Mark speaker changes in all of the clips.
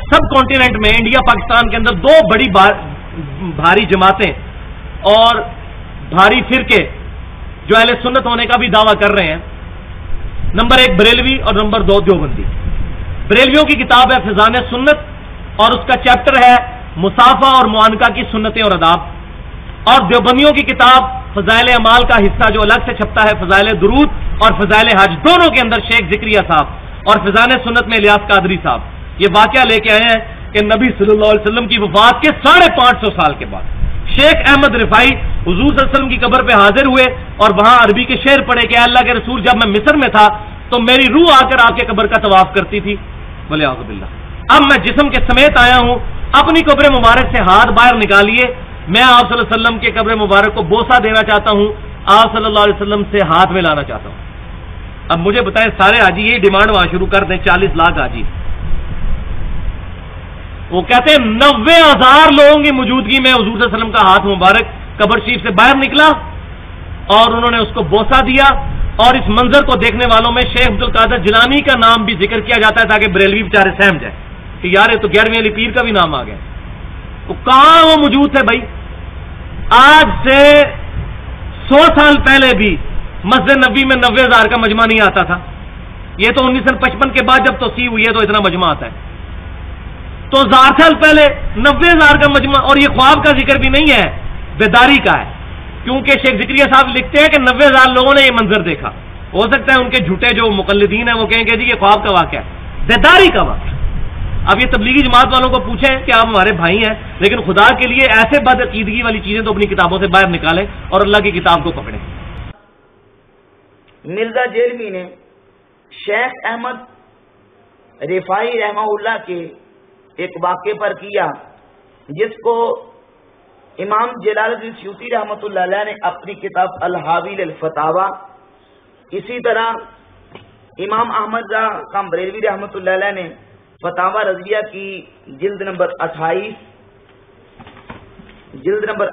Speaker 1: सब कॉन्टिनेंट में, इंडिया पाकिस्तान के अंदर दो बड़ी भारी जमातें और भारी फिरके जो अहले सुन्नत होने का भी दावा कर रहे हैं। नंबर 1 बरेलवी और नंबर 2 देवबंदी। बरेलवियों की किताब है फैजान सुन्नत और उसका चैप्टर है मुसाफा और मुआनका की सुन्नतें और अदाब, और देवबंदियों की किताब फजाइल अमाल का हिस्सा जो अलग से छपता है फजाइल दुरूद और फजाइल हज, दोनों के अंदर शेख जिक्रिया साहब और फैजान सुन्नत में इलियास कादरी साहब ये वाकया लेके आए हैं कि नबी सल्लल्लाहु अलैहि वसल्लम की वफात के 550 साल के बाद शेख अहमद रिफाई हुजूर सल्लल्लाहु अलैहि वसल्लम की कब्र पे हाजिर हुए और वहां अरबी के शेर पढ़े कि अल्लाह के रसूल जब मैं मिस्र में था तो मेरी रूह आकर आपके कब्र का तवाफ करती थी, बोले आज़ुबिल्लाह। अब मैं जिस्म के समेत आया हूं, अपनी कब्र मुबारक से हाथ बाहर निकालिए, मैं आप सल्लल्लाहु अलैहि वसल्लम के कब्र मुबारक को बोसा देना चाहता हूं, आप सल्लल्लाहु अलैहि वसल्लम से हाथ मिलाना चाहता हूं। अब मुझे बताएं, सारे हाजी यही डिमांड वहां शुरू कर दें, 40 लाख हाजी। वो कहते हैं 90,000 लोगों की मौजूदगी में हुजूर सल्लल्लाहु अलैहि वसल्लम का हाथ मुबारक कब्र शरीफ से बाहर निकला और उन्होंने उसको बोसा दिया। और इस मंजर को देखने वालों में शेख अब्दुल कादिर जिलानी का नाम भी जिक्र किया जाता है ताकि बरेलवी बेचारे सहम जाए कि यार ये तो 11वीं अली पीर का भी नाम आ गया। तो कहां वो मौजूद थे भाई? आज से 100 साल पहले भी मस्जिद नबी में 90,000 का मजमा नहीं आता था। ये तो 1955 के बाद जब तोसी हुई है तो इतना मजमा आता है। तो 1000 साल पहले 90,000 का मजमा, और ये ख्वाब का जिक्र भी नहीं है, बेदारी का है, क्योंकि शेख जिक्रिया साहब लिखते हैं कि 90,000 लोगों ने ये मंजर देखा। हो सकता है उनके झूठे जो मुकल्लिदीन हैं वो कहेंगे जी ये ख्वाब का वाक़या है, बेदारी का वाक़या। अब ये तबलीगी जमात वालों को पूछें कि आप हमारे भाई हैं, लेकिन खुदा के लिए ऐसे बदअकीदगी वाली चीजें तो अपनी किताबों से बाहर निकालें और अल्लाह की किताब को पकड़ें।
Speaker 2: मिर्जा जेलवी ने शेख अहमद रिफाई रहमहुल्लाह के एक वाक़े पर किया जिसको इमाम जलालुद्दीन सयूती रहमतुल्लाह अलैह ने अपनी किताब अल-हाविल अल-फतावा, इसी तरह इमाम अहमद रज़ा खान बरेलवी रहमतुल्लाह अलैह ने फतावा रज़िया की जिल्द नंबर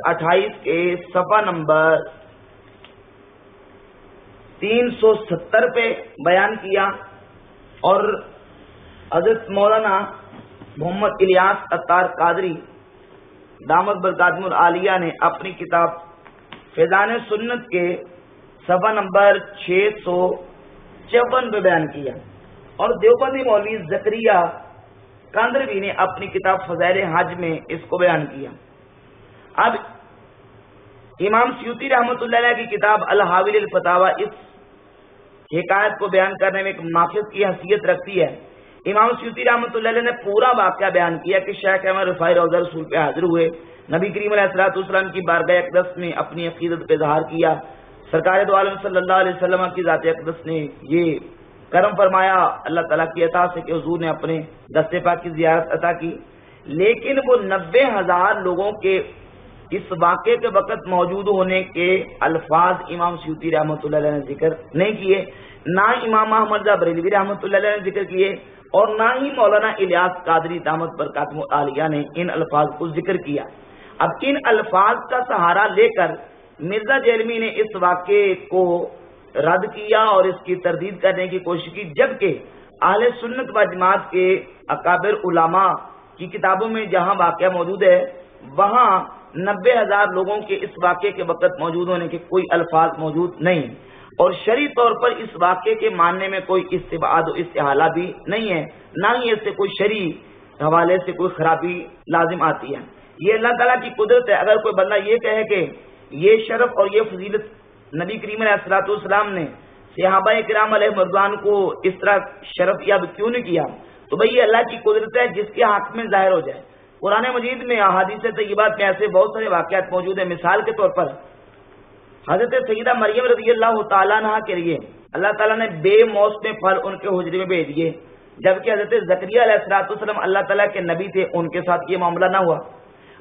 Speaker 2: 28 के सफ़ा नंबर 370 पे बयान किया। और हज़रत मौलाना मोहम्मद इलियास अत्तार कादरी दामद बरकातुहुल आलिया ने अपनी किताब फैज़ान सुन्नत के सफ़ा नंबर 654 पे बयान किया। और देवबंदी मौलवी ज़करिया कांदरवी ने अपनी किताब फ़ज़ाइल हज में इसको बयान किया। अब इमाम सयूती रहमतुल्लाह अलैह की किताब अल-हाविल अल-फतावा इस हिकायत को बयान करने में एक माखिज़ की हैसियत रखती है। इमाम सयूती रहमतुल्लाह अलैह ने पूरा वाक़या बयान किया कि शेख अहमद रिफाई रौज़ा रसूल पे हाजिर हुए, नबी करीम अलैहिस्सलातु वस्सलाम की बारगाह अक़दस में अपनी अक़ीदत पे इज़हार किया। सरकार दो आलम सल्लल्लाहु अलैहि वसल्लम की ज़ात अक़दस ने ये करम फरमाया अल्लाह ताला की अता से कि हुजूर ने अपने दस्ते पाक की ज़ियारत अता की। लेकिन वो 90,000 लोगों के इस वाक़े के वक़्त मौजूद होने के अल्फाज इमाम सयूती रहमतुल्लाह अलैह ने जिक्र नहीं किए, ना इमाम अहमद रज़ा बरेलवी रहमतुल्लाह अलैह ने जिक्र किए, और ना ही मौलाना इलियास कादरी दामद बरकातुहुल आलिया ने इन अल्फाज को जिक्र किया। अब इन अल्फाज का सहारा लेकर मिर्जा जेलवी ने इस वाक़े को रद्द किया और इसकी तरदीद करने की कोशिश की, जबकि अहले सुन्नत व जमात के अकाबिर उलमा की किताबों में जहां वाक़या मौजूद है वहां 90,000 लोगों के इस वाक़े के वक़्त मौजूद होने के कोई अल्फाज मौजूद नहीं, और शरई तौर पर इस वाक़े के मानने में कोई इस्तिबाद और इस्तिहाला भी नहीं है, ना ही इससे कोई शरई हवाले से कोई खराबी लाजिम आती है। ये अल्लाह ताला की कुदरत है। अगर कोई बंदा ये कहे कि ये शरफ और ये फजीलत नबी करीम अलैहिस्सलातु वस्सलाम ने सहाबाए किराम अलैहिर्रिज़वान को इस तरह शरफ याब क्यों नहीं किया, तो भाई ये अल्लाह की कुदरत है जिसके हक में जाहिर हो जाए। कुरान मजीद में अहादीस तय्यबात में ऐसे बहुत सारे वाक़यात मौजूद हैं। मिसाल के तौर पर हज़रत सय्यदा मरियम रज़ियल्लाहु ताला अन्हा के लिए अल्लाह ताला ने बेमौसम फल उनके हुजरे में भेज दिए, जबकि हज़रत ज़करिया अलैहिस्सलातु वस्सलाम अल्लाह ताला के नबी थे, उनके साथ ये मामला ना हुआ।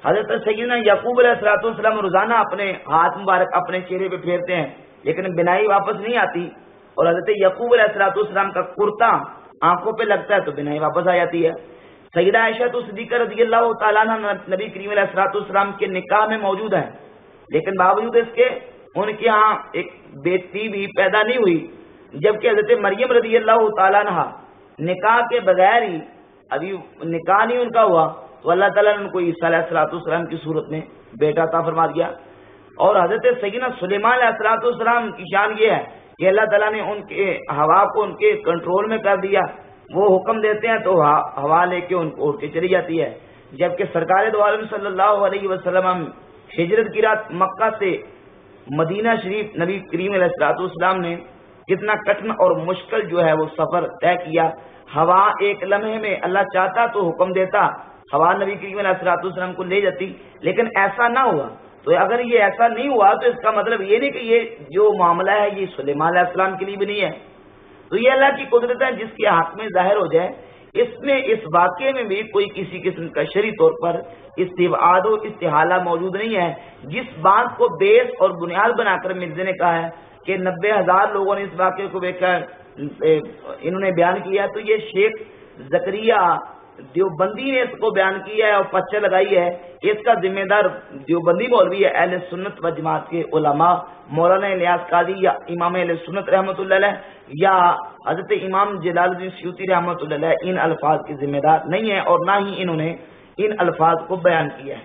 Speaker 2: हज़रत सय्यदना याकूब अलैहिस्सलातु वस्सलाम रोजाना अपने हाथ मुबारक अपने चेहरे पे फेरते हैं, लेकिन बिनाई वापस नहीं आती, और हज़रत याकूब अलैहिस्सलातु वस्सलाम का कुर्ता आंखों पे लगता है तो बिनाई वापस आ जाती है। सय्यदा आयशा सिद्दीक़ा रज़ियल्लाहु ताला अन्हा नबी करीम अलैहिस्सलातु वस्सलाम के निकाह में मौजूद है, लेकिन बावजूद इसके उनके यहाँ एक बेटी भी पैदा नहीं हुई, जबकि हज़रत मरियम रज़ियल्लाहु ताला अन्हा निकाह के बगैर ही ابھی نکاح نہیں ان کا ہوا تو اللہ تعالیٰ نے ان کو عیسیٰ علیہ السلام کی صورت میں بیٹا عطا فرما دیا. اور حضرت سیدنا سلیمان علیہ السلام کی شان یہ ہے کہ اللہ تعالیٰ نے ان کے ہوا کو ان کے کنٹرول میں کر دیا. وہ حکم دیتے ہیں تو ہوا لے کے ان کو اڑ کے چلی جاتی ہے. جبکہ سرکار دو عالم صلی اللہ علیہ وسلم ہجرت کی رات مکہ سے مدینہ شریف نبی کریم علیہ السلام نے کتنا کٹن اور مشکل جو ہے وہ سفر طے کیا. ہوا ایک لمحے میں اللہ چاہتا تو حکم دیتا, ہوا نبی کریم علیہ السلام کو لے جاتی, لیکن ایسا نہ ہوا. تو اگر یہ ایسا نہیں ہوا تو اس کا مطلب یہ نہیں کہ یہ جو معاملہ ہے یہ سلیمان علیہ السلام کے لیے بھی نہیں ہے. تو یہ اللہ کی قدرت ہے جس کے حق میں ظاہر ہو جائے. اس میں اس واقعے میں بھی کوئی کسی قسم کا شرعی طور پر استبعاد و استحالہ موجود نہیں ہے. جس بات کو بیس اور بنیاد بنا کر مرزا نے کہا ہے کہ 90,000 لوگوں نے اس واقعے کو دیکھا, انہوں نے بیان کیا, تو یہ شیخ زکریا دیوبندی نے اس کو بیان کیا ہے اور پچہ لگائی ہے. اس کا ذمہ دار دیوبندی مولوی ہے اہل سنت و جماعت کے علماء, مولانا الیاس قاضی یا امام اہل سنت رحمۃ اللہ علیہ یا حضرت امام جلال الدین سیوطی رحمۃ اللہ علیہ ان الفاظ کے ذمہ دار نہیں ہے, اور نہ ہی انہوں نے ان الفاظ کو بیان کیا ہے.